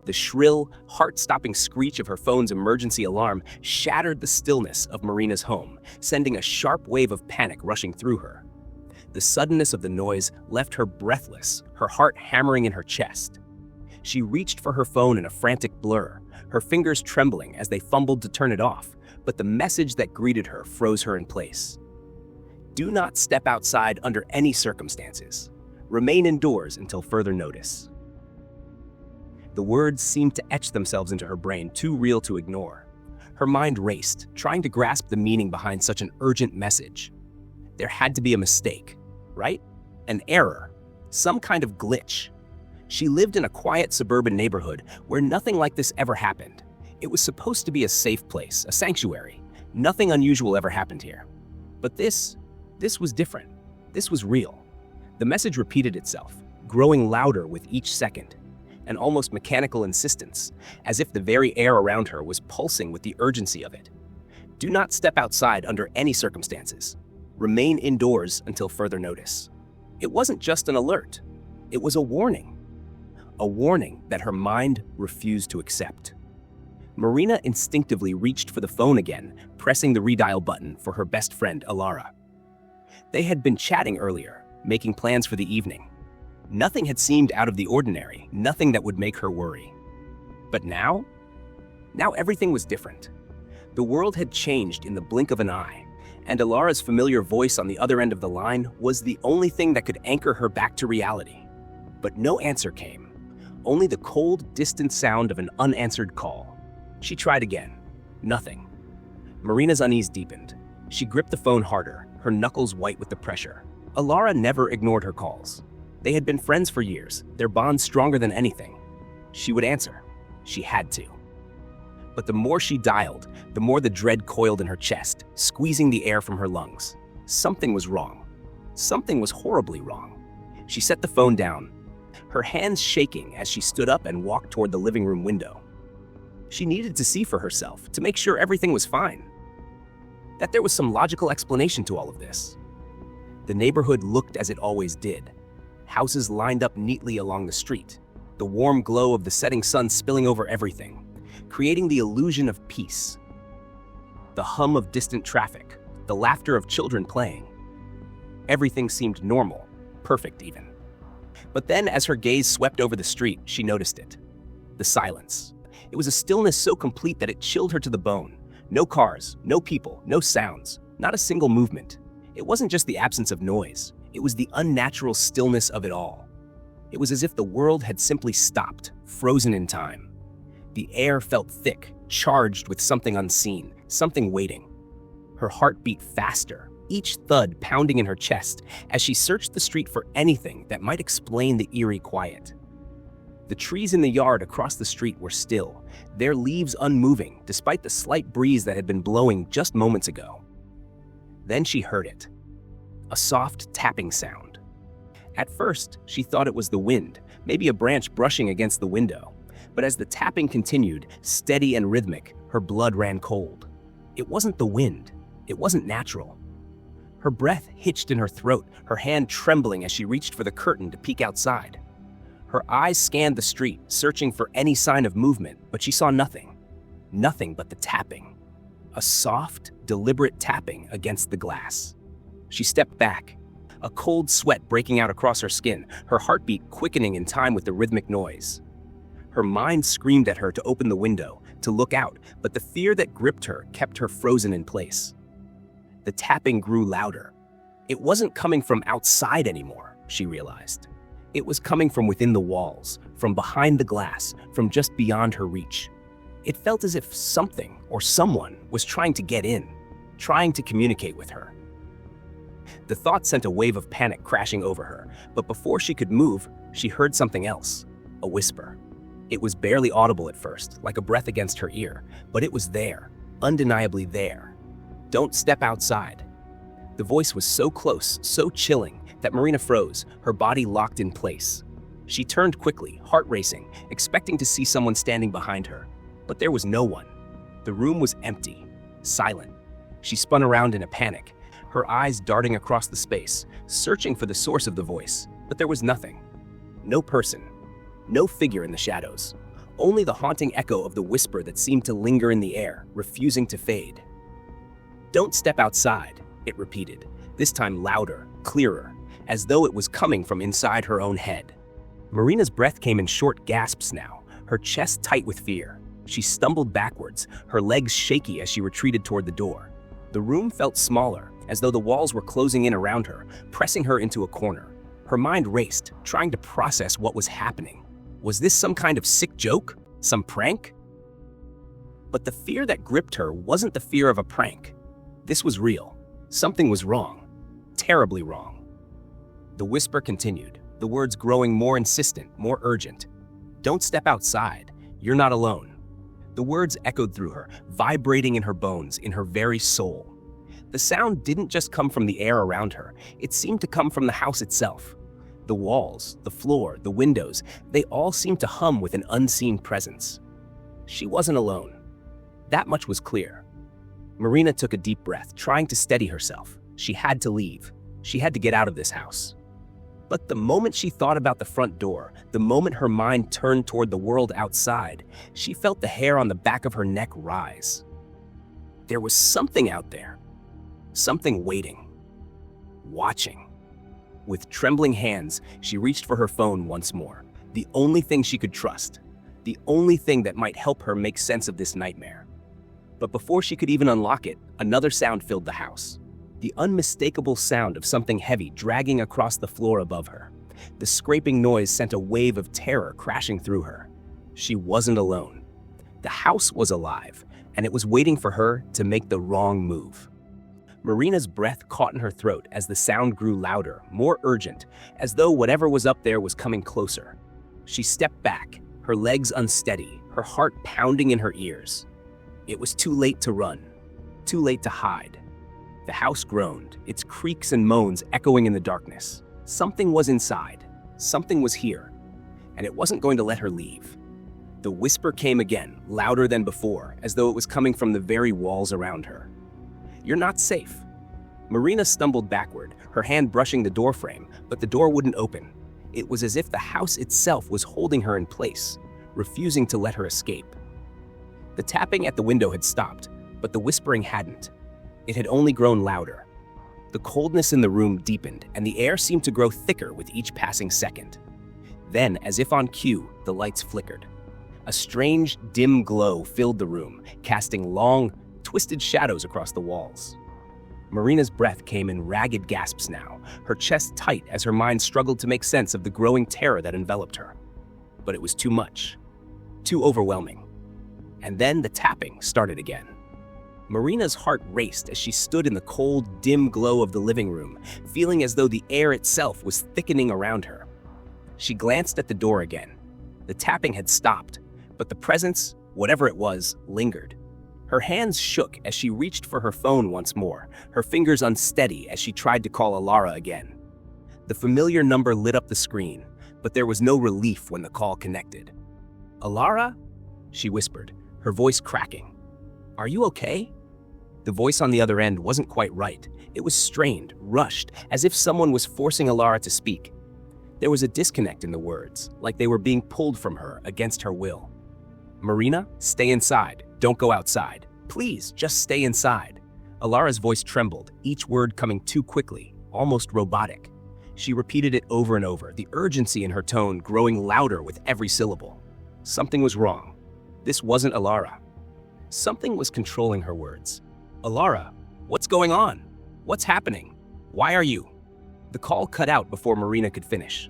The shrill, heart-stopping screech of her phone's emergency alarm shattered the stillness of Marina's home, sending a sharp wave of panic rushing through her. The suddenness of the noise left her breathless, her heart hammering in her chest. She reached for her phone in a frantic blur, her fingers trembling as they fumbled to turn it off, but the message that greeted her froze her in place. Do not step outside under any circumstances. Remain indoors until further notice. The words seemed to etch themselves into her brain, too real to ignore. Her mind raced, trying to grasp the meaning behind such an urgent message. There had to be a mistake, right? An error, some kind of glitch. She lived in a quiet suburban neighborhood where nothing like this ever happened. It was supposed to be a safe place, a sanctuary. Nothing unusual ever happened here. But this was different. This was real. The message repeated itself, growing louder with each second, an almost mechanical insistence, as if the very air around her was pulsing with the urgency of it. Do not step outside under any circumstances. Remain indoors until further notice. It wasn't just an alert. It was a warning. A warning that her mind refused to accept. Marina instinctively reached for the phone again, pressing the redial button for her best friend, Alara. They had been chatting earlier, making plans for the evening. Nothing had seemed out of the ordinary, nothing that would make her worry. But now everything was different. The world had changed in the blink of an eye, and Alara's familiar voice on the other end of the line was the only thing that could anchor her back to reality. But no answer came, only the cold, distant sound of an unanswered call. She tried again. Nothing. Marina's unease deepened. She gripped the phone harder, her knuckles white with the pressure. Alara never ignored her calls. They had been friends for years, their bond stronger than anything. She would answer. She had to. But the more she dialed, the more the dread coiled in her chest, squeezing the air from her lungs. Something was wrong. Something was horribly wrong. She set the phone down, her hands shaking as she stood up and walked toward the living room window. She needed to see for herself, to make sure everything was fine. That there was some logical explanation to all of this. The neighborhood looked as it always did. Houses lined up neatly along the street, the warm glow of the setting sun spilling over everything, creating the illusion of peace. The hum of distant traffic, the laughter of children playing. Everything seemed normal, perfect even. But then as her gaze swept over the street, she noticed it. The silence. It was a stillness so complete that it chilled her to the bone. No cars, no people, no sounds, not a single movement. It wasn't just the absence of noise. It was the unnatural stillness of it all. It was as if the world had simply stopped, frozen in time. The air felt thick, charged with something unseen, something waiting. Her heart beat faster, each thud pounding in her chest as she searched the street for anything that might explain the eerie quiet. The trees in the yard across the street were still, their leaves unmoving despite the slight breeze that had been blowing just moments ago. Then she heard it. A soft tapping sound. At first, she thought it was the wind, maybe a branch brushing against the window. But as the tapping continued, steady and rhythmic, her blood ran cold. It wasn't the wind. It wasn't natural. Her breath hitched in her throat, her hand trembling as she reached for the curtain to peek outside. Her eyes scanned the street, searching for any sign of movement, but she saw nothing. Nothing but the tapping. A soft, deliberate tapping against the glass. She stepped back, a cold sweat breaking out across her skin, her heartbeat quickening in time with the rhythmic noise. Her mind screamed at her to open the window, to look out, but the fear that gripped her kept her frozen in place. The tapping grew louder. It wasn't coming from outside anymore, she realized. It was coming from within the walls, from behind the glass, from just beyond her reach. It felt as if something or someone was trying to get in, trying to communicate with her. The thought sent a wave of panic crashing over her, but before she could move, she heard something else, a whisper. It was barely audible at first, like a breath against her ear, but it was there, undeniably there. Don't step outside. The voice was so close, so chilling, that Marina froze, her body locked in place. She turned quickly, heart racing, expecting to see someone standing behind her. But there was no one. The room was empty, silent. She spun around in a panic, her eyes darting across the space, searching for the source of the voice, but there was nothing. No person, no figure in the shadows, only the haunting echo of the whisper that seemed to linger in the air, refusing to fade. "Don't step outside," it repeated, this time louder, clearer, as though it was coming from inside her own head. Marina's breath came in short gasps now, her chest tight with fear. She stumbled backwards, her legs shaky as she retreated toward the door. The room felt smaller, as though the walls were closing in around her, pressing her into a corner. Her mind raced, trying to process what was happening. Was this some kind of sick joke? Some prank? But the fear that gripped her wasn't the fear of a prank. This was real. Something was wrong. Terribly wrong. The whisper continued, the words growing more insistent, more urgent. "Don't step outside. You're not alone." The words echoed through her, vibrating in her bones, in her very soul. The sound didn't just come from the air around her. It seemed to come from the house itself. The walls, the floor, the windows, they all seemed to hum with an unseen presence. She wasn't alone. That much was clear. Marina took a deep breath, trying to steady herself. She had to leave. She had to get out of this house. But the moment she thought about the front door, the moment her mind turned toward the world outside, she felt the hair on the back of her neck rise. There was something out there. Something waiting. Watching. With trembling hands, she reached for her phone once more. The only thing she could trust. The only thing that might help her make sense of this nightmare. But before she could even unlock it, another sound filled the house. The unmistakable sound of something heavy dragging across the floor above her. The scraping noise sent a wave of terror crashing through her. She wasn't alone. The house was alive, and it was waiting for her to make the wrong move. Marina's breath caught in her throat as the sound grew louder, more urgent, as though whatever was up there was coming closer. She stepped back, her legs unsteady, her heart pounding in her ears. It was too late to run, too late to hide. The house groaned, its creaks and moans echoing in the darkness. Something was inside, something was here, and it wasn't going to let her leave. The whisper came again, louder than before, as though it was coming from the very walls around her. "You're not safe." Marina stumbled backward, her hand brushing the doorframe, but the door wouldn't open. It was as if the house itself was holding her in place, refusing to let her escape. The tapping at the window had stopped, but the whispering hadn't. It had only grown louder. The coldness in the room deepened, and the air seemed to grow thicker with each passing second. Then, as if on cue, the lights flickered. A strange, dim glow filled the room, casting long, twisted shadows across the walls. Marina's breath came in ragged gasps now, her chest tight as her mind struggled to make sense of the growing terror that enveloped her. But it was too much, too overwhelming. And then the tapping started again. Marina's heart raced as she stood in the cold, dim glow of the living room, feeling as though the air itself was thickening around her. She glanced at the door again. The tapping had stopped, but the presence, whatever it was, lingered. Her hands shook as she reached for her phone once more, her fingers unsteady as she tried to call Alara again. The familiar number lit up the screen, but there was no relief when the call connected. "Alara?" she whispered, her voice cracking. "Are you okay?" The voice on the other end wasn't quite right. It was strained, rushed, as if someone was forcing Alara to speak. There was a disconnect in the words, like they were being pulled from her against her will. "Marina, stay inside. Don't go outside. Please, just stay inside." Alara's voice trembled, each word coming too quickly, almost robotic. She repeated it over and over, the urgency in her tone growing louder with every syllable. Something was wrong. This wasn't Alara. Something was controlling her words. "Alara, what's going on? What's happening? Why are you?" The call cut out before Marina could finish.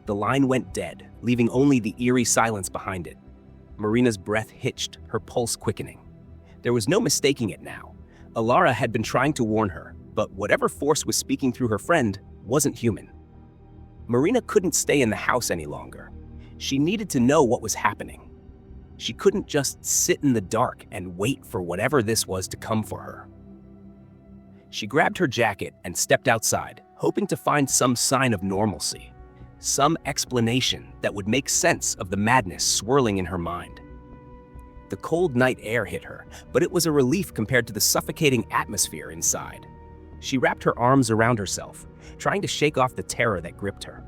The line went dead, leaving only the eerie silence behind it. Marina's breath hitched, her pulse quickening. There was no mistaking it now. Alara had been trying to warn her, but whatever force was speaking through her friend wasn't human. Marina couldn't stay in the house any longer. She needed to know what was happening. She couldn't just sit in the dark and wait for whatever this was to come for her. She grabbed her jacket and stepped outside, hoping to find some sign of normalcy, some explanation that would make sense of the madness swirling in her mind. The cold night air hit her, but it was a relief compared to the suffocating atmosphere inside. She wrapped her arms around herself, trying to shake off the terror that gripped her.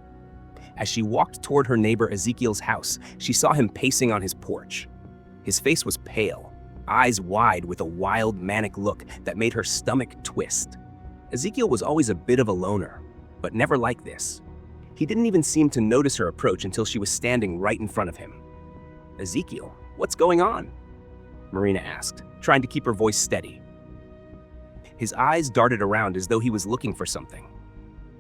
As she walked toward her neighbor Ezekiel's house, she saw him pacing on his porch. His face was pale, eyes wide with a wild, manic look that made her stomach twist. Ezekiel was always a bit of a loner, but never like this. He didn't even seem to notice her approach until she was standing right in front of him. "Ezekiel, what's going on?" Marina asked, trying to keep her voice steady. His eyes darted around as though he was looking for something.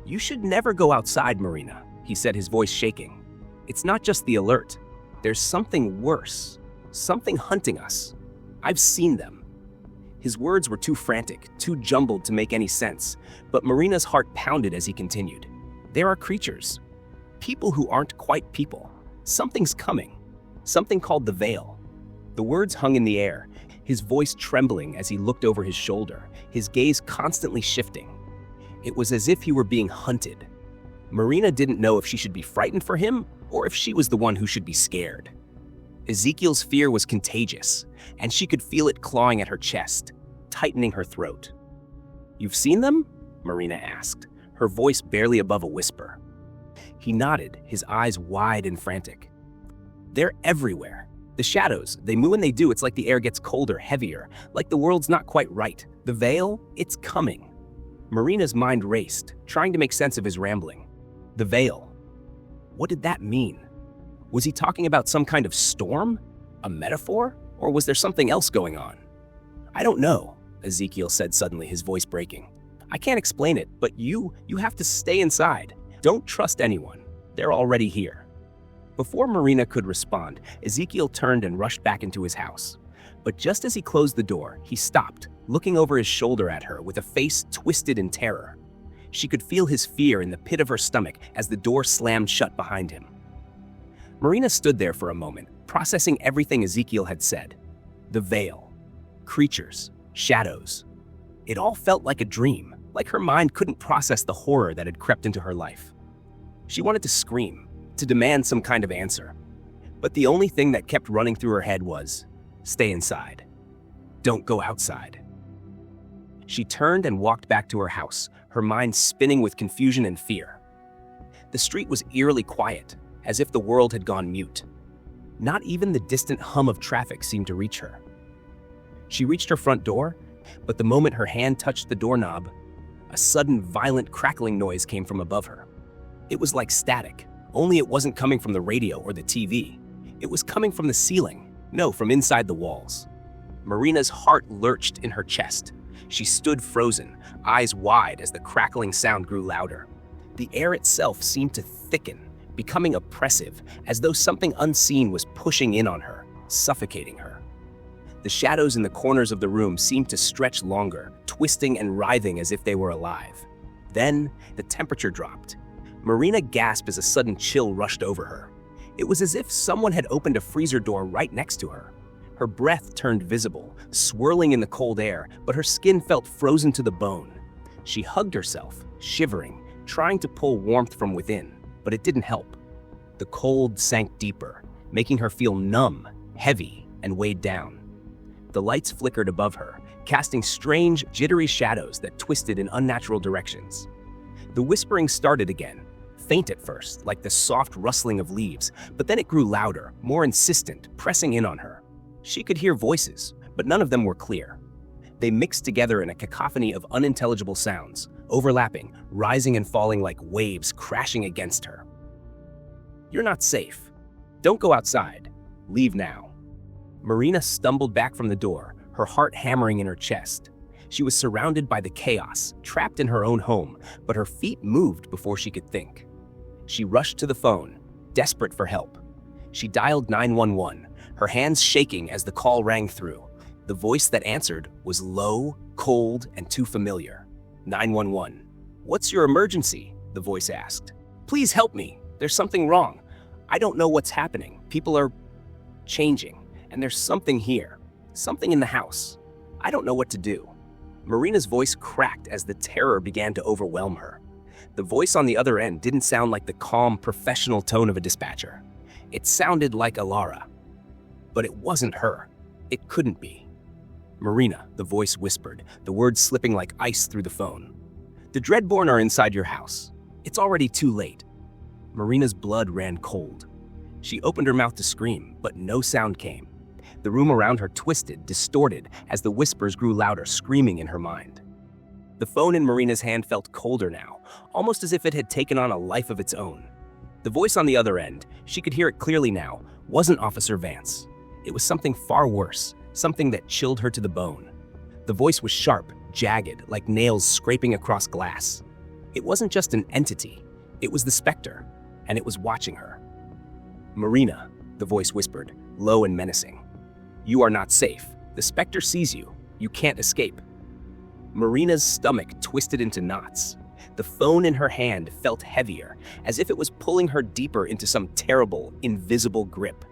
"You should never go outside, Marina," he said, his voice shaking. "It's not just the alert. There's something worse. Something hunting us. I've seen them." His words were too frantic, too jumbled to make any sense, but Marina's heart pounded as he continued. "There are creatures. People who aren't quite people. Something's coming. Something called the Veil." The words hung in the air, his voice trembling as he looked over his shoulder, his gaze constantly shifting. It was as if he were being hunted. Marina didn't know if she should be frightened for him or if she was the one who should be scared. Ezekiel's fear was contagious, and she could feel it clawing at her chest, tightening her throat. "You've seen them?" Marina asked, her voice barely above a whisper. He nodded, his eyes wide and frantic. "They're everywhere. The shadows, they move and they do. It's like the air gets colder, heavier, like the world's not quite right. The Veil, it's coming." Marina's mind raced, trying to make sense of his rambling. The Veil. What did that mean? Was he talking about some kind of storm? A metaphor? Or was there something else going on? "I don't know," Ezekiel said suddenly, his voice breaking. "I can't explain it, but you have to stay inside. Don't trust anyone. They're already here." Before Marina could respond, Ezekiel turned and rushed back into his house. But just as he closed the door, he stopped, looking over his shoulder at her with a face twisted in terror. She could feel his fear in the pit of her stomach as the door slammed shut behind him. Marina stood there for a moment, processing everything Ezekiel had said. The Veil. Creatures. Shadows. It all felt like a dream, like her mind couldn't process the horror that had crept into her life. She wanted to scream, to demand some kind of answer. But the only thing that kept running through her head was, "Stay inside. Don't go outside." She turned and walked back to her house, her mind spinning with confusion and fear. The street was eerily quiet, as if the world had gone mute. Not even the distant hum of traffic seemed to reach her. She reached her front door, but the moment her hand touched the doorknob, a sudden violent crackling noise came from above her. It was like static, only it wasn't coming from the radio or the TV. It was coming from the ceiling, no, from inside the walls. Marina's heart lurched in her chest. She stood frozen, eyes wide as the crackling sound grew louder. The air itself seemed to thicken, becoming oppressive, as though something unseen was pushing in on her, suffocating her. The shadows in the corners of the room seemed to stretch longer, twisting and writhing as if they were alive. Then, the temperature dropped. Marina gasped as a sudden chill rushed over her. It was as if someone had opened a freezer door right next to her. Her breath turned visible, swirling in the cold air, but her skin felt frozen to the bone. She hugged herself, shivering, trying to pull warmth from within, but it didn't help. The cold sank deeper, making her feel numb, heavy, and weighed down. The lights flickered above her, casting strange, jittery shadows that twisted in unnatural directions. The whispering started again, faint at first, like the soft rustling of leaves, but then it grew louder, more insistent, pressing in on her. She could hear voices, but none of them were clear. They mixed together in a cacophony of unintelligible sounds, overlapping, rising and falling like waves crashing against her. "You're not safe. Don't go outside. Leave now." Marina stumbled back from the door, her heart hammering in her chest. She was surrounded by the chaos, trapped in her own home, but her feet moved before she could think. She rushed to the phone, desperate for help. She dialed 911, her hands shaking as the call rang through. The voice that answered was low, cold, and too familiar. 911. "What's your emergency?" the voice asked. "Please help me. There's something wrong. I don't know what's happening. People are changing, and there's something here. Something in the house. I don't know what to do." Marina's voice cracked as the terror began to overwhelm her. The voice on the other end didn't sound like the calm, professional tone of a dispatcher. It sounded like Alara. But it wasn't her. It couldn't be. "Marina," the voice whispered, the words slipping like ice through the phone. "The Dreadborn are inside your house. It's already too late." Marina's blood ran cold. She opened her mouth to scream, but no sound came. The room around her twisted, distorted, as the whispers grew louder, screaming in her mind. The phone in Marina's hand felt colder now, almost as if it had taken on a life of its own. The voice on the other end, she could hear it clearly now, wasn't Officer Vance. It was something far worse, something that chilled her to the bone. The voice was sharp, jagged, like nails scraping across glass. It wasn't just an entity, it was the specter, and it was watching her. "Marina," the voice whispered, low and menacing. "You are not safe. The specter sees you. You can't escape." Marina's stomach twisted into knots. The phone in her hand felt heavier, as if it was pulling her deeper into some terrible, invisible grip.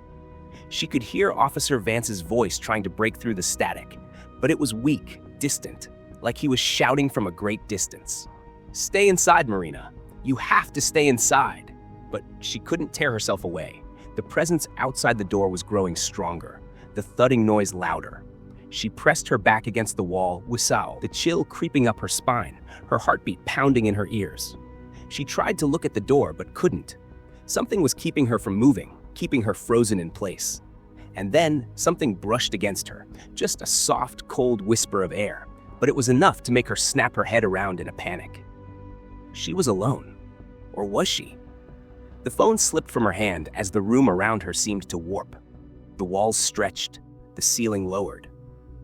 She could hear Officer Vance's voice trying to break through the static, but it was weak, distant, like he was shouting from a great distance. "Stay inside, Marina. You have to stay inside." But she couldn't tear herself away. The presence outside the door was growing stronger, the thudding noise louder. She pressed her back against the wall, whistle, the chill creeping up her spine, her heartbeat pounding in her ears. She tried to look at the door, but couldn't. Something was keeping her from moving, keeping her frozen in place. And then something brushed against her, just a soft, cold whisper of air, but it was enough to make her snap her head around in a panic. She was alone. Or was she? The phone slipped from her hand as the room around her seemed to warp. The walls stretched, the ceiling lowered.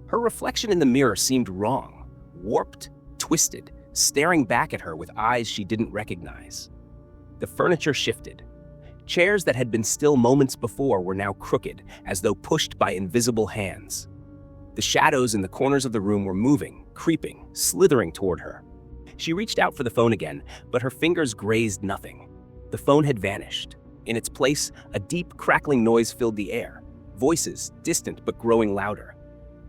Her reflection in the mirror seemed wrong, warped, twisted, staring back at her with eyes she didn't recognize. The furniture shifted. Chairs that had been still moments before were now crooked, as though pushed by invisible hands. The shadows in the corners of the room were moving, creeping, slithering toward her. She reached out for the phone again, but her fingers grazed nothing. The phone had vanished. In its place, a deep, crackling noise filled the air. Voices, distant but growing louder.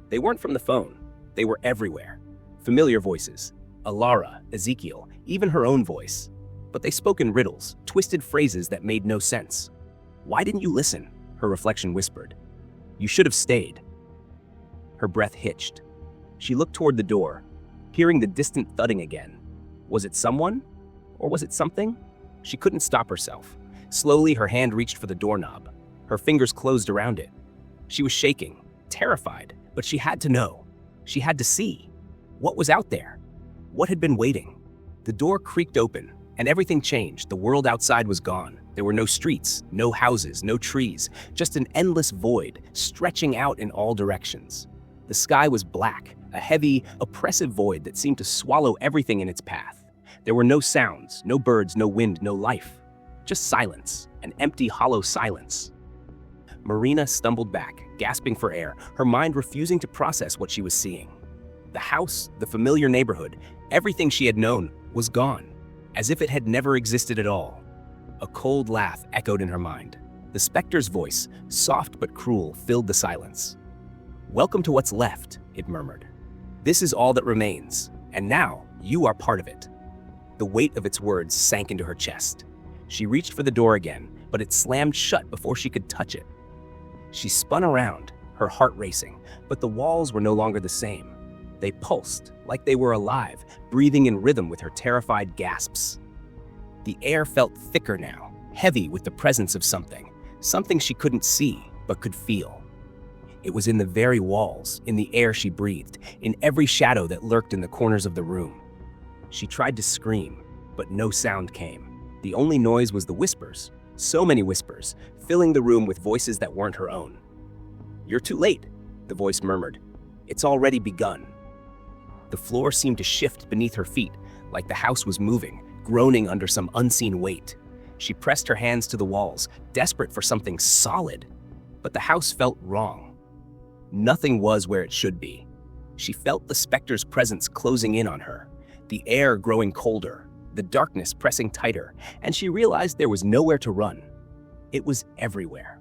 They weren't from the phone. They were everywhere. Familiar voices. Alara, Ezekiel, even her own voice. But they spoke in riddles, twisted phrases that made no sense. "Why didn't you listen?" her reflection whispered. "You should have stayed." Her breath hitched. She looked toward the door, hearing the distant thudding again. Was it someone? Or was it something? She couldn't stop herself. Slowly, her hand reached for the doorknob. Her fingers closed around it. She was shaking, terrified, but she had to know. She had to see. What was out there? What had been waiting? The door creaked open, and everything changed. The world outside was gone. There were no streets, no houses, no trees, just an endless void stretching out in all directions. The sky was black, a heavy, oppressive void that seemed to swallow everything in its path. There were no sounds, no birds, no wind, no life. Just silence, an empty, hollow silence. Marina stumbled back, gasping for air, her mind refusing to process what she was seeing. The house, the familiar neighborhood, everything she had known was gone, as if it had never existed at all. A cold laugh echoed in her mind. The specter's voice, soft but cruel, filled the silence. "Welcome to what's left," it murmured. "This is all that remains, and now you are part of it." The weight of its words sank into her chest. She reached for the door again, but it slammed shut before she could touch it. She spun around, her heart racing, but the walls were no longer the same. They pulsed, like they were alive, breathing in rhythm with her terrified gasps. The air felt thicker now, heavy with the presence of something she couldn't see, but could feel. It was in the very walls, in the air she breathed, in every shadow that lurked in the corners of the room. She tried to scream, but no sound came. The only noise was the whispers, so many whispers, filling the room with voices that weren't her own. "You're too late," the voice murmured. "It's already begun." The floor seemed to shift beneath her feet, like the house was moving, groaning under some unseen weight. She pressed her hands to the walls, desperate for something solid. But the house felt wrong. Nothing was where it should be. She felt the specter's presence closing in on her, the air growing colder, the darkness pressing tighter, and she realized there was nowhere to run. It was everywhere.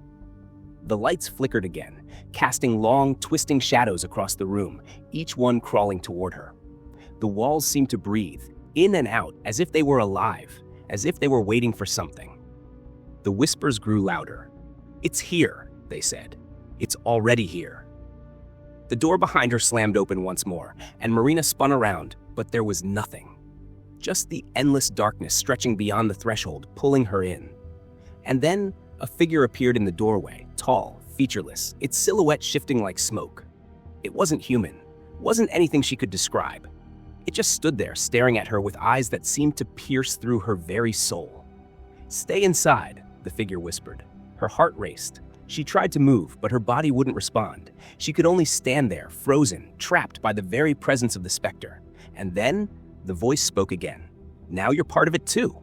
The lights flickered again, casting long, twisting shadows across the room, each one crawling toward her. The walls seemed to breathe, in and out, as if they were alive, as if they were waiting for something. The whispers grew louder. "It's here," they said. "It's already here." The door behind her slammed open once more, and Marina spun around, but there was nothing. Just the endless darkness stretching beyond the threshold, pulling her in. And then a figure appeared in the doorway, tall, featureless, its silhouette shifting like smoke. It wasn't human, wasn't anything she could describe. It just stood there, staring at her with eyes that seemed to pierce through her very soul. "Stay inside," the figure whispered. Her heart raced. She tried to move, but her body wouldn't respond. She could only stand there, frozen, trapped by the very presence of the specter. And then, the voice spoke again. "Now you're part of it too."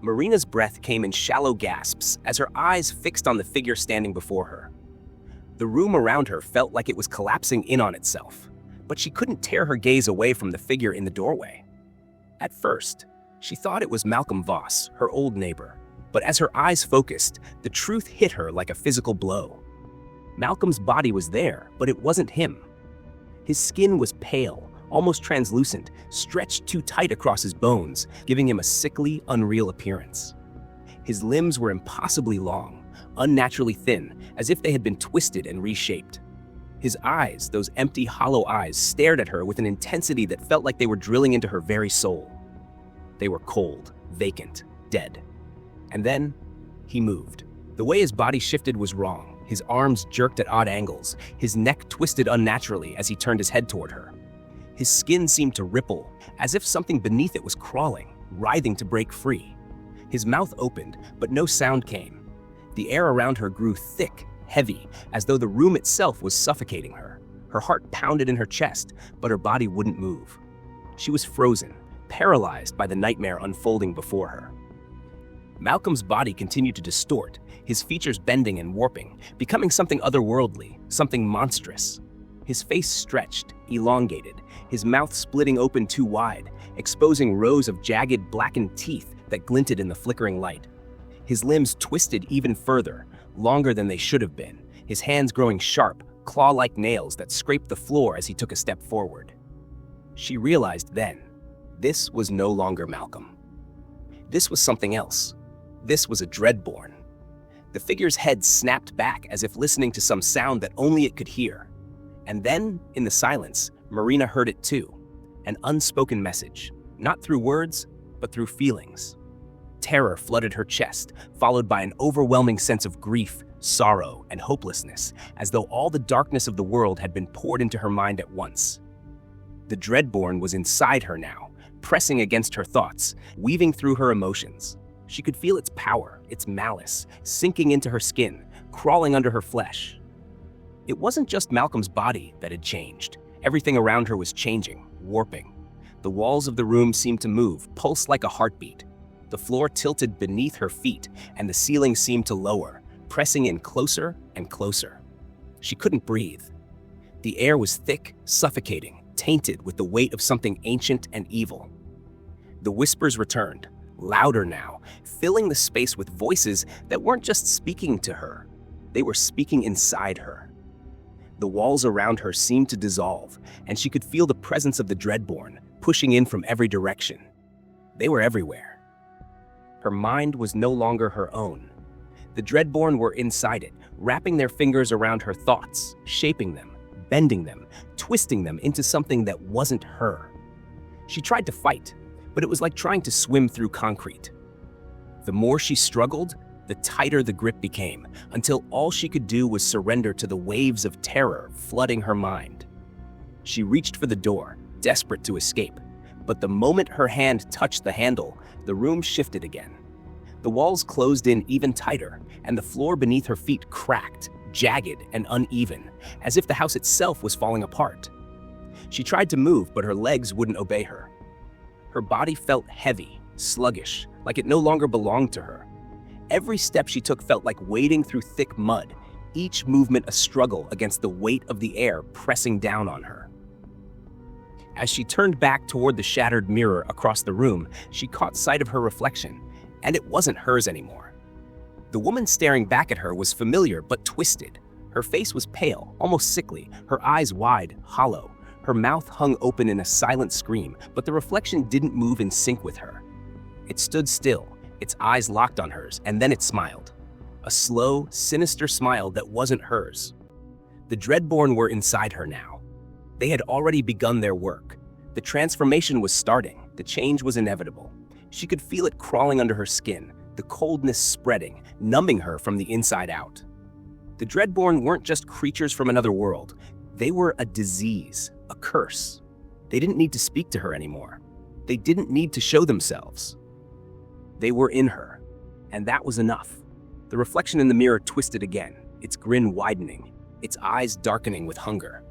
Marina's breath came in shallow gasps as her eyes fixed on the figure standing before her. The room around her felt like it was collapsing in on itself, but she couldn't tear her gaze away from the figure in the doorway. At first, she thought it was Malcolm Voss, her old neighbor, but as her eyes focused, the truth hit her like a physical blow. Malcolm's body was there, but it wasn't him. His skin was pale, almost translucent, stretched too tight across his bones, giving him a sickly, unreal appearance. His limbs were impossibly long, unnaturally thin, as if they had been twisted and reshaped. His eyes, those empty, hollow eyes, stared at her with an intensity that felt like they were drilling into her very soul. They were cold, vacant, dead. And then, he moved. The way his body shifted was wrong. His arms jerked at odd angles, his neck twisted unnaturally as he turned his head toward her. His skin seemed to ripple, as if something beneath it was crawling, writhing to break free. His mouth opened, but no sound came. The air around her grew thick, heavy, as though the room itself was suffocating her. Her heart pounded in her chest, but her body wouldn't move. She was frozen, paralyzed by the nightmare unfolding before her. Malcolm's body continued to distort, his features bending and warping, becoming something otherworldly, something monstrous. His face stretched, elongated, his mouth splitting open too wide, exposing rows of jagged, blackened teeth that glinted in the flickering light. His limbs twisted even further, longer than they should have been, his hands growing sharp, claw-like nails that scraped the floor as he took a step forward. She realized then, this was no longer Malcolm. This was something else. This was a Dreadborn. The figure's head snapped back as if listening to some sound that only it could hear. And then, in the silence, Marina heard it too. An unspoken message, not through words, but through feelings. Terror flooded her chest, followed by an overwhelming sense of grief, sorrow, and hopelessness, as though all the darkness of the world had been poured into her mind at once. The Dreadborn was inside her now, pressing against her thoughts, weaving through her emotions. She could feel its power, its malice, sinking into her skin, crawling under her flesh. It wasn't just Malcolm's body that had changed. Everything around her was changing, warping. The walls of the room seemed to move, pulse like a heartbeat. The floor tilted beneath her feet, and the ceiling seemed to lower, pressing in closer and closer. She couldn't breathe. The air was thick, suffocating, tainted with the weight of something ancient and evil. The whispers returned, louder now, filling the space with voices that weren't just speaking to her. They were speaking inside her. The walls around her seemed to dissolve, and she could feel the presence of the Dreadborn, pushing in from every direction. They were everywhere. Her mind was no longer her own. The Dreadborn were inside it, wrapping their fingers around her thoughts, shaping them, bending them, twisting them into something that wasn't her. She tried to fight, but it was like trying to swim through concrete. The more she struggled, the tighter the grip became, until all she could do was surrender to the waves of terror flooding her mind. She reached for the door, desperate to escape, but the moment her hand touched the handle, the room shifted again. The walls closed in even tighter, and the floor beneath her feet cracked, jagged and uneven, as if the house itself was falling apart. She tried to move, but her legs wouldn't obey her. Her body felt heavy, sluggish, like it no longer belonged to her. Every step she took felt like wading through thick mud, each movement a struggle against the weight of the air pressing down on her. As she turned back toward the shattered mirror across the room, she caught sight of her reflection, and it wasn't hers anymore. The woman staring back at her was familiar but twisted. Her face was pale, almost sickly, her eyes wide, hollow. Her mouth hung open in a silent scream, but the reflection didn't move in sync with her. It stood still, its eyes locked on hers, and then it smiled. A slow, sinister smile that wasn't hers. The Dreadborn were inside her now. They had already begun their work. The transformation was starting. The change was inevitable. She could feel it crawling under her skin, the coldness spreading, numbing her from the inside out. The Dreadborn weren't just creatures from another world. They were a disease, a curse. They didn't need to speak to her anymore. They didn't need to show themselves. They were in her, and that was enough. The reflection in the mirror twisted again, its grin widening, its eyes darkening with hunger.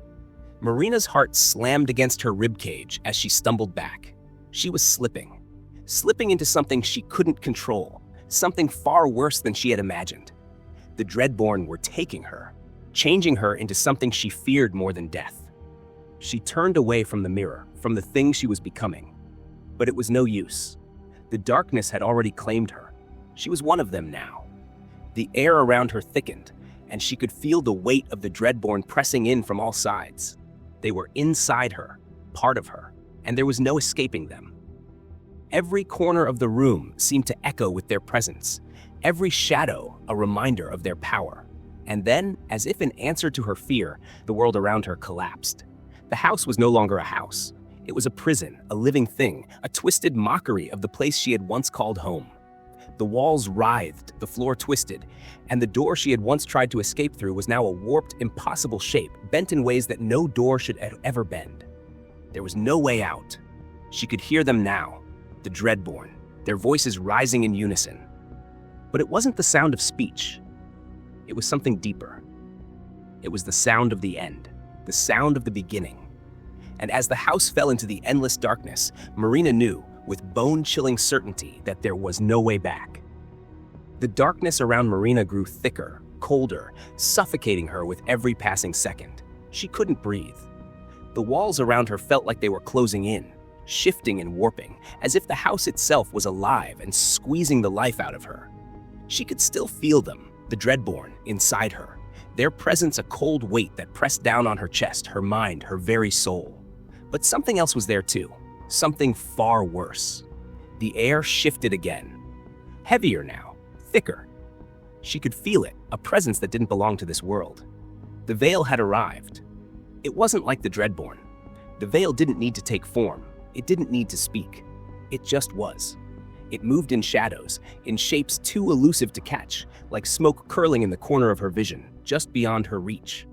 Marina's heart slammed against her ribcage as she stumbled back. She was slipping into something she couldn't control, something far worse than she had imagined. The Dreadborn were taking her, changing her into something she feared more than death. She turned away from the mirror, from the thing she was becoming. But it was no use. The darkness had already claimed her. She was one of them now. The air around her thickened, and she could feel the weight of the Dreadborn pressing in from all sides. They were inside her, part of her, and there was no escaping them. Every corner of the room seemed to echo with their presence, every shadow a reminder of their power. And then, as if in answer to her fear, the world around her collapsed. The house was no longer a house. It was a prison, a living thing, a twisted mockery of the place she had once called home. The walls writhed, the floor twisted, and the door she had once tried to escape through was now a warped, impossible shape, bent in ways that no door should ever bend. There was no way out. She could hear them now, the Dreadborn, their voices rising in unison. But it wasn't the sound of speech. It was something deeper. It was the sound of the end, the sound of the beginning. And as the house fell into the endless darkness, Marina knew, with bone-chilling certainty, that there was no way back. The darkness around Marina grew thicker, colder, suffocating her with every passing second. She couldn't breathe. The walls around her felt like they were closing in, shifting and warping, as if the house itself was alive and squeezing the life out of her. She could still feel them, the Dreadborn, inside her, their presence a cold weight that pressed down on her chest, her mind, her very soul. But something else was there too, something far worse. The air shifted again. Heavier now, thicker. She could feel it, a presence that didn't belong to this world. The veil had arrived. It wasn't like the Dreadborn. The veil didn't need to take form. It didn't need to speak. It just was. It moved in shadows, in shapes too elusive to catch, like smoke curling in the corner of her vision, just beyond her reach.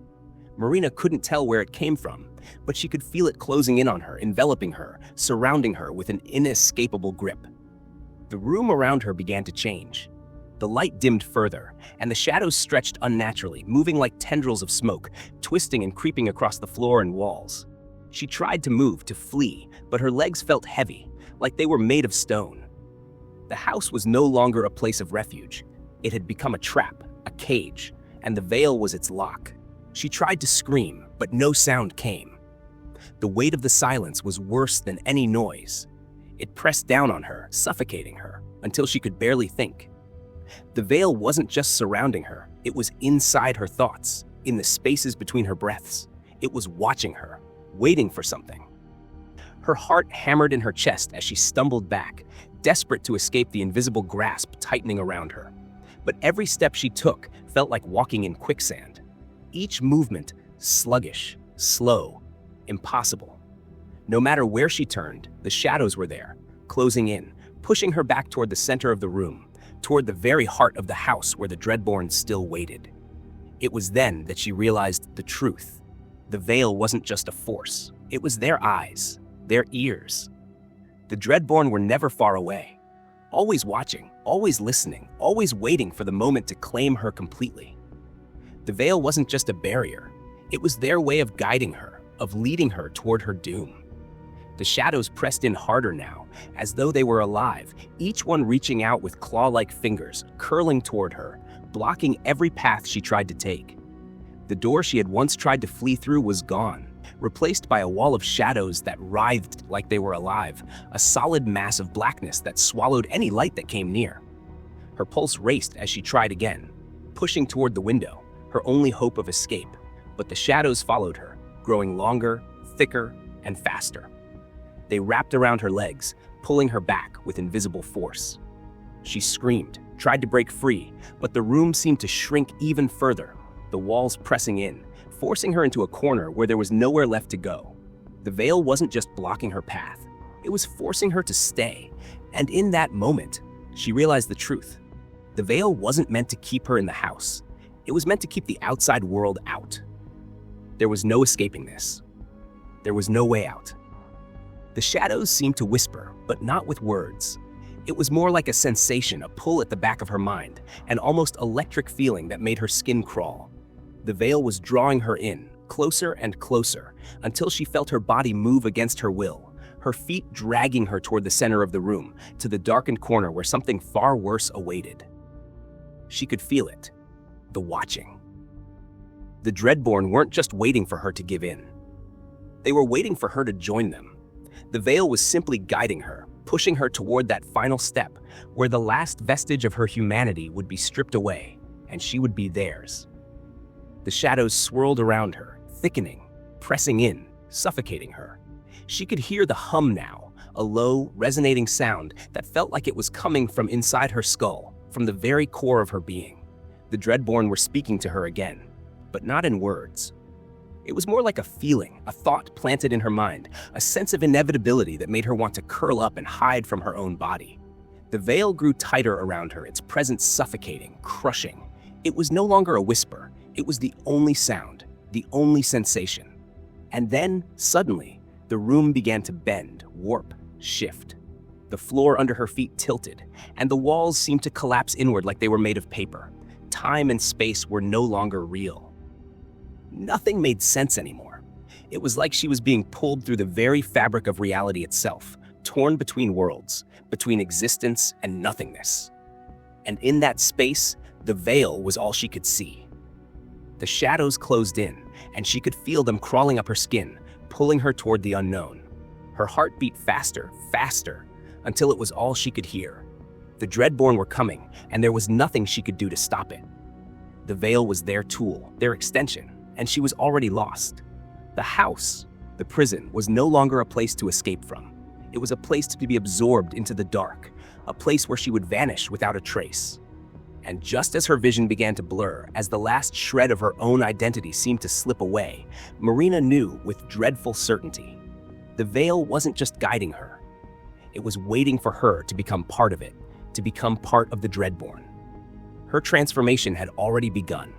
Marina couldn't tell where it came from, but she could feel it closing in on her, enveloping her, surrounding her with an inescapable grip. The room around her began to change. The light dimmed further, and the shadows stretched unnaturally, moving like tendrils of smoke, twisting and creeping across the floor and walls. She tried to move, to flee, but her legs felt heavy, like they were made of stone. The house was no longer a place of refuge. It had become a trap, a cage, and the veil was its lock. She tried to scream, but no sound came. The weight of the silence was worse than any noise. It pressed down on her, suffocating her, until she could barely think. The veil wasn't just surrounding her, it was inside her thoughts, in the spaces between her breaths. It was watching her, waiting for something. Her heart hammered in her chest as she stumbled back, desperate to escape the invisible grasp tightening around her. But every step she took felt like walking in quicksand. Each movement sluggish, slow, impossible. No matter where she turned, the shadows were there, closing in, pushing her back toward the center of the room, toward the very heart of the house where the Dreadborn still waited. It was then that she realized the truth. The veil wasn't just a force, it was their eyes, their ears. The Dreadborn were never far away, always watching, always listening, always waiting for the moment to claim her completely. The veil wasn't just a barrier, it was their way of guiding her, of leading her toward her doom. The shadows pressed in harder now, as though they were alive, each one reaching out with claw-like fingers, curling toward her, blocking every path she tried to take. The door she had once tried to flee through was gone, replaced by a wall of shadows that writhed like they were alive, a solid mass of blackness that swallowed any light that came near. Her pulse raced as she tried again, pushing toward the window, her only hope of escape, but the shadows followed her, growing longer, thicker, and faster. They wrapped around her legs, pulling her back with invisible force. She screamed, tried to break free, but the room seemed to shrink even further, the walls pressing in, forcing her into a corner where there was nowhere left to go. The veil wasn't just blocking her path, it was forcing her to stay, and in that moment, she realized the truth. The veil wasn't meant to keep her in the house. It was meant to keep the outside world out. There was no escaping this. There was no way out. The shadows seemed to whisper, but not with words. It was more like a sensation, a pull at the back of her mind, an almost electric feeling that made her skin crawl. The veil was drawing her in, closer and closer, until she felt her body move against her will, her feet dragging her toward the center of the room, to the darkened corner where something far worse awaited. She could feel it, the watching. The Dreadborn weren't just waiting for her to give in. They were waiting for her to join them. The veil was simply guiding her, pushing her toward that final step where the last vestige of her humanity would be stripped away, and she would be theirs. The shadows swirled around her, thickening, pressing in, suffocating her. She could hear the hum now, a low, resonating sound that felt like it was coming from inside her skull, from the very core of her being. The Dreadborn were speaking to her again, but not in words. It was more like a feeling, a thought planted in her mind, a sense of inevitability that made her want to curl up and hide from her own body. The veil grew tighter around her, its presence suffocating, crushing. It was no longer a whisper. It was the only sound, the only sensation. And then, suddenly, the room began to bend, warp, shift. The floor under her feet tilted, and the walls seemed to collapse inward like they were made of paper. Time and space were no longer real. Nothing made sense anymore. It was like she was being pulled through the very fabric of reality itself, torn between worlds, between existence and nothingness. And in that space, the veil was all she could see. The shadows closed in, and she could feel them crawling up her skin, pulling her toward the unknown. Her heart beat faster, faster, until it was all she could hear. The Dreadborn were coming, and there was nothing she could do to stop it. The veil was their tool, their extension, and she was already lost. The house, the prison, was no longer a place to escape from. It was a place to be absorbed into the dark, a place where she would vanish without a trace. And just as her vision began to blur, as the last shred of her own identity seemed to slip away, Marina knew with dreadful certainty. The veil wasn't just guiding her. It was waiting for her to become part of it, to become part of the Dreadborn. Her transformation had already begun.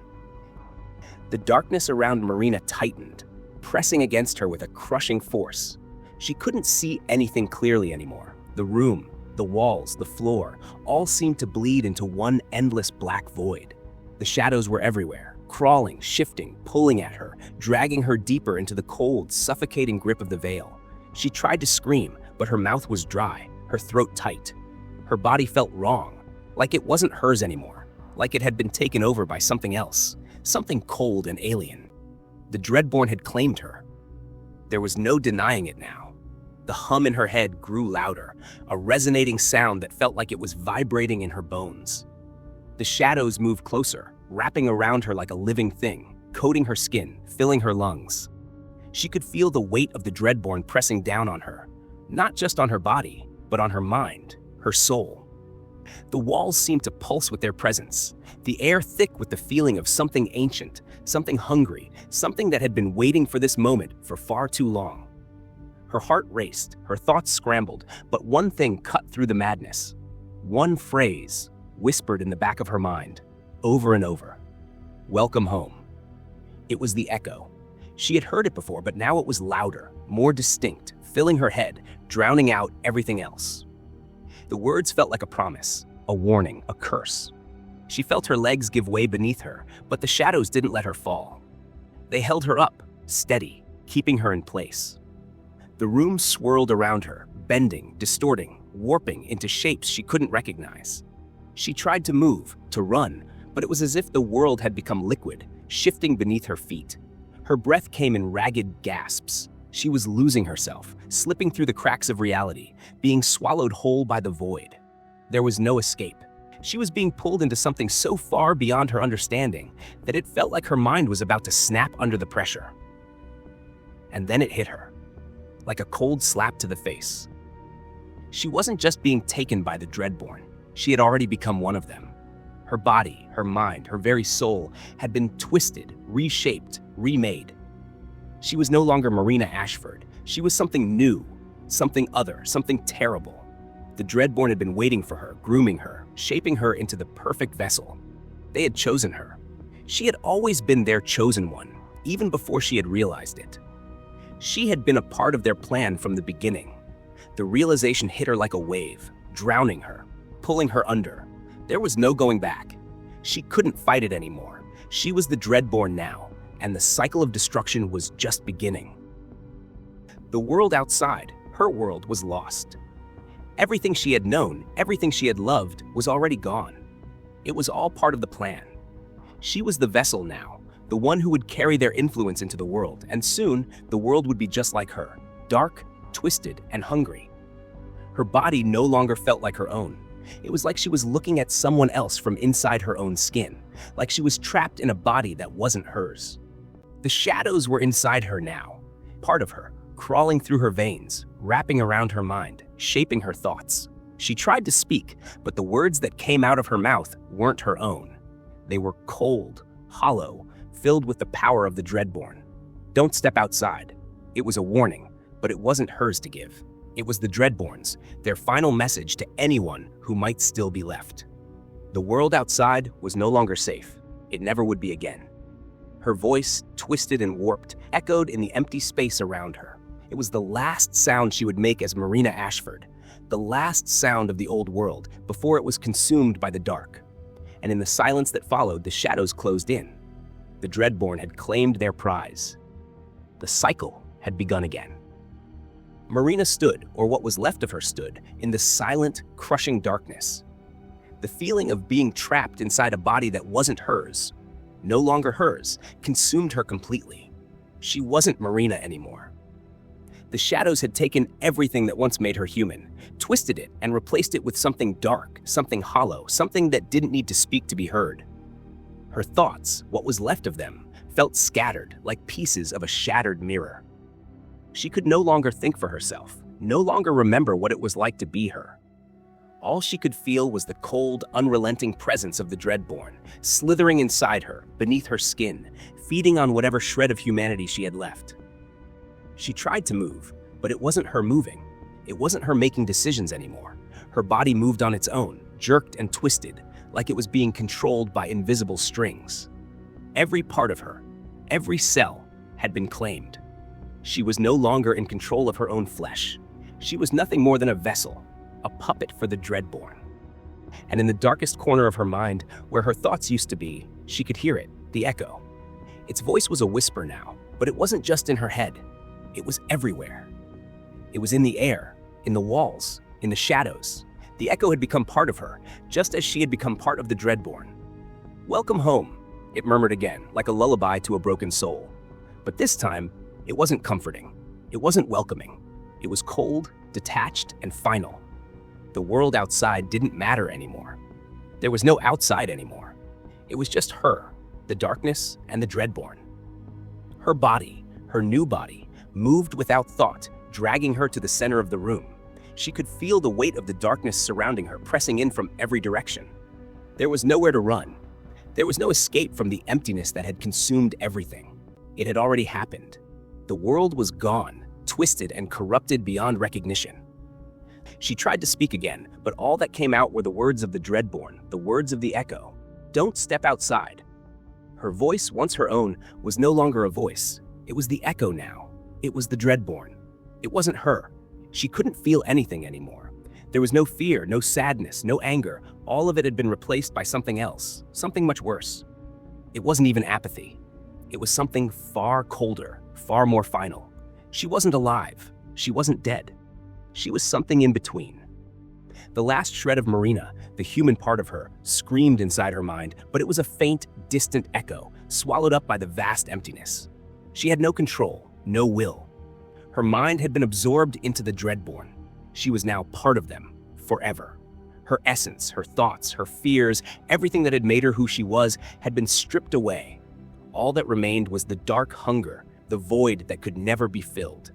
The darkness around Marina tightened, pressing against her with a crushing force. She couldn't see anything clearly anymore. The room, the walls, the floor, all seemed to bleed into one endless black void. The shadows were everywhere, crawling, shifting, pulling at her, dragging her deeper into the cold, suffocating grip of the veil. She tried to scream, but her mouth was dry, her throat tight. Her body felt wrong, like it wasn't hers anymore, like it had been taken over by something else. Something cold and alien. The Dreadborn had claimed her. There was no denying it now. The hum in her head grew louder, a resonating sound that felt like it was vibrating in her bones. The shadows moved closer, wrapping around her like a living thing, coating her skin, filling her lungs. She could feel the weight of the Dreadborn pressing down on her, not just on her body, but on her mind, her soul. The walls seemed to pulse with their presence, the air thick with the feeling of something ancient, something hungry, something that had been waiting for this moment for far too long. Her heart raced, her thoughts scrambled, but one thing cut through the madness. One phrase whispered in the back of her mind, over and over. Welcome home. It was the echo. She had heard it before, but now it was louder, more distinct, filling her head, drowning out everything else. The words felt like a promise, a warning, a curse. She felt her legs give way beneath her, but the shadows didn't let her fall. They held her up, steady, keeping her in place. The room swirled around her, bending, distorting, warping into shapes she couldn't recognize. She tried to move, to run, but it was as if the world had become liquid, shifting beneath her feet. Her breath came in ragged gasps. She was losing herself, slipping through the cracks of reality, being swallowed whole by the void. There was no escape. She was being pulled into something so far beyond her understanding that it felt like her mind was about to snap under the pressure. And then it hit her, like a cold slap to the face. She wasn't just being taken by the Dreadborn. She had already become one of them. Her body, her mind, her very soul had been twisted, reshaped, remade. She was no longer Marina Ashford. She was something new, something other, something terrible. The Dreadborn had been waiting for her, grooming her, shaping her into the perfect vessel. They had chosen her. She had always been their chosen one, even before she had realized it. She had been a part of their plan from the beginning. The realization hit her like a wave, drowning her, pulling her under. There was no going back. She couldn't fight it anymore. She was the Dreadborn now, and the cycle of destruction was just beginning. The world outside, her world, was lost. Everything she had known, everything she had loved, was already gone. It was all part of the plan. She was the vessel now, the one who would carry their influence into the world, and soon the world would be just like her, dark, twisted, and hungry. Her body no longer felt like her own. It was like she was looking at someone else from inside her own skin, like she was trapped in a body that wasn't hers. The shadows were inside her now, part of her, crawling through her veins, wrapping around her mind, shaping her thoughts. She tried to speak, but the words that came out of her mouth weren't her own. They were cold, hollow, filled with the power of the Dreadborn. Don't step outside. It was a warning, but it wasn't hers to give. It was the Dreadborn's, their final message to anyone who might still be left. The world outside was no longer safe. It never would be again. Her voice, twisted and warped, echoed in the empty space around her. It was the last sound she would make as Marina Ashford, the last sound of the old world before it was consumed by the dark. And in the silence that followed, the shadows closed in. The Dreadborn had claimed their prize. The cycle had begun again. Marina stood, or what was left of her stood, in the silent, crushing darkness. The feeling of being trapped inside a body that wasn't hers, no longer hers, consumed her completely. She wasn't Marina anymore. The shadows had taken everything that once made her human, twisted it, and replaced it with something dark, something hollow, something that didn't need to speak to be heard. Her thoughts, what was left of them, felt scattered like pieces of a shattered mirror. She could no longer think for herself, no longer remember what it was like to be her. All she could feel was the cold, unrelenting presence of the Dreadborn, slithering inside her, beneath her skin, feeding on whatever shred of humanity she had left. She tried to move, but it wasn't her moving. It wasn't her making decisions anymore. Her body moved on its own, jerked and twisted, like it was being controlled by invisible strings. Every part of her, every cell, had been claimed. She was no longer in control of her own flesh. She was nothing more than a vessel, a puppet for the Dreadborn. And in the darkest corner of her mind, where her thoughts used to be, she could hear it, the echo. Its voice was a whisper now, but it wasn't just in her head. It was everywhere. It was in the air, in the walls, in the shadows. The echo had become part of her, just as she had become part of the Dreadborn. "Welcome home," it murmured again, like a lullaby to a broken soul. But this time, it wasn't comforting. It wasn't welcoming. It was cold, detached, and final. The world outside didn't matter anymore. There was no outside anymore. It was just her, the darkness, and the Dreadborn. Her body, her new body, moved without thought, dragging her to the center of the room. She could feel the weight of the darkness surrounding her, pressing in from every direction. There was nowhere to run. There was no escape from the emptiness that had consumed everything. It had already happened. The world was gone, twisted and corrupted beyond recognition. She tried to speak again, but all that came out were the words of the Dreadborn, the words of the echo. "Don't step outside." Her voice, once her own, was no longer a voice. It was the echo now. It was the Dreadborn. It wasn't her. She couldn't feel anything anymore. There was no fear, no sadness, no anger. All of it had been replaced by something else, something much worse. It wasn't even apathy. It was something far colder, far more final. She wasn't alive. She wasn't dead. She was something in between. The last shred of Marina, the human part of her, screamed inside her mind, but it was a faint, distant echo, swallowed up by the vast emptiness. She had no control, no will. Her mind had been absorbed into the Dreadborn. She was now part of them, forever. Her essence, her thoughts, her fears, everything that had made her who she was, had been stripped away. All that remained was the dark hunger, the void that could never be filled.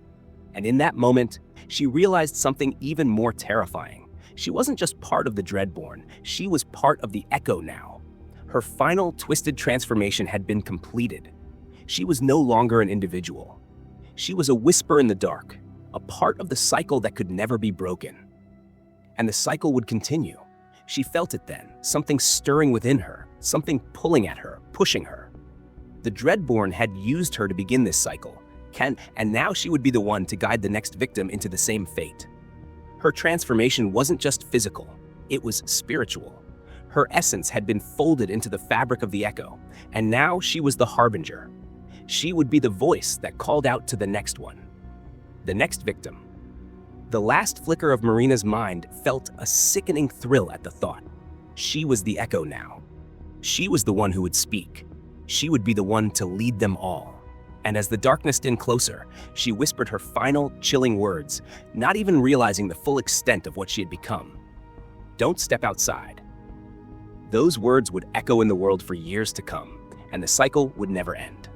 And in that moment, she realized something even more terrifying. She wasn't just part of the Dreadborn, she was part of the echo now. Her final twisted transformation had been completed. She was no longer an individual. She was a whisper in the dark, a part of the cycle that could never be broken. and the cycle would continue. She felt it then, something stirring within her, something pulling at her, pushing her. The Dreadborn had used her to begin this cycle, and now she would be the one to guide the next victim into the same fate. Her transformation wasn't just physical, it was spiritual. Her essence had been folded into the fabric of the echo, and now she was the harbinger. She would be the voice that called out to the next one, the next victim. The last flicker of Marina's mind felt a sickening thrill at the thought. She was the echo now. She was the one who would speak. She would be the one to lead them all. And as the darkness thinned closer, she whispered her final, chilling words, not even realizing the full extent of what she had become. "Don't step outside." Those words would echo in the world for years to come, and the cycle would never end.